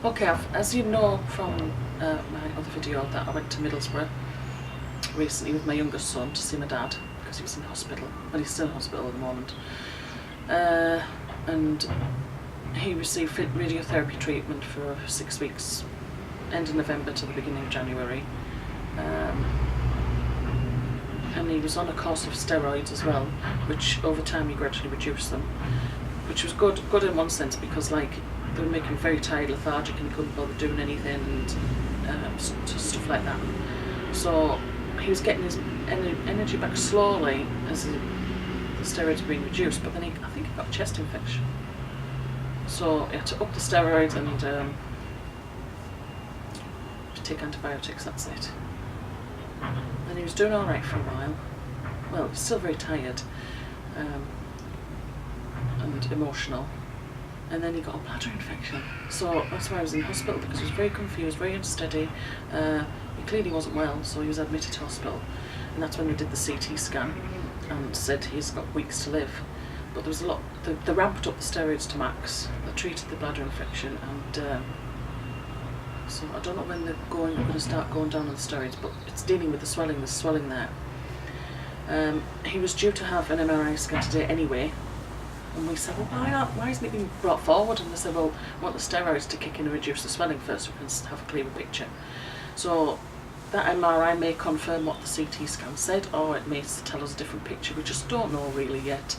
Okay, as you know from my other video, that I went to Middlesbrough recently with my youngest son to see my dad because he was in hospital. Well, he's still in hospital at the moment. And he received radiotherapy treatment for 6 weeks, end of November to the beginning of January. And he was on a course of steroids as well, which over time he gradually reduced them, which was good in one sense, because like they were making him very tired, lethargic, and he couldn't bother doing anything, and stuff like that. So he was getting his energy back slowly as the steroids were being reduced, but then I think he got a chest infection. So he had to up the steroids and take antibiotics, that's it. And he was doing alright for a while. Well, he was still very tired and emotional. And then he got a bladder infection. So that's why I was in hospital, because he was very confused, very unsteady. He clearly wasn't well, so he was admitted to hospital. And that's when they did the CT scan and said he's got weeks to live. But there was a lot, they ramped up the steroids to max. They treated the bladder infection, and so I don't know when they're going to start going down on the steroids, but it's dealing with the swelling. There's swelling there. He was due to have an MRI scan today anyway. And we said, well, why isn't it being brought forward? And they said, well, we want the steroids to kick in and reduce the swelling first so we can have a clearer picture. So that MRI may confirm what the CT scan said, or it may tell us a different picture. We just don't know really yet.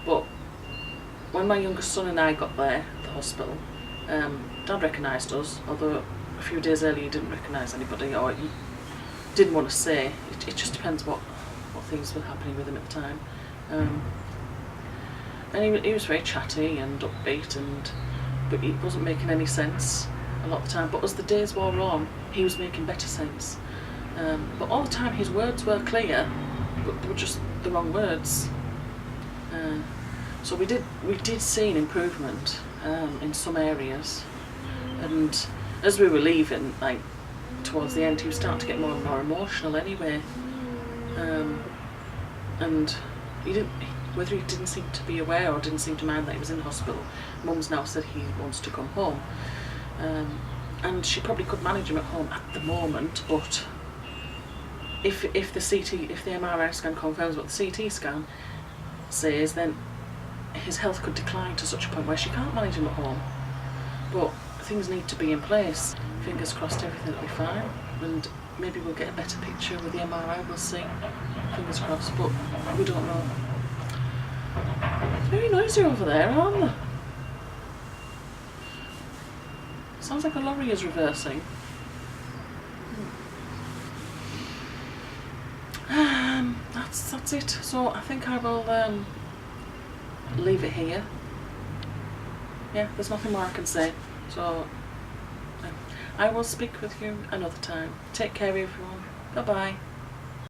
But when my youngest son and I got there at the hospital, Dad recognised us, although a few days earlier he didn't recognise anybody, or he didn't want to say. It just depends what things were happening with him at the time. And he was very chatty and upbeat, but he wasn't making any sense a lot of the time. But as the days wore on, he was making better sense. But all the time his words were clear, but they were just the wrong words. So we did see an improvement in some areas, and as we were leaving, like towards the end, he was starting to get more and more emotional anyway. And whether he didn't seem to be aware or didn't seem to mind that he was in hospital, Mum's now said he wants to come home. And she probably could manage him at home at the moment, but if the MRI scan confirms what the CT scan says, then his health could decline to such a point where she can't manage him at home. But things need to be in place. Fingers crossed everything will be fine, and maybe we'll get a better picture with the MRI, we'll see. Fingers crossed, but we don't know. It's very noisy over there, aren't they? Sounds like a lorry is reversing. That's it. So I think I will leave it here. Yeah, there's nothing more I can say. So I will speak with you another time. Take care, everyone. Bye bye.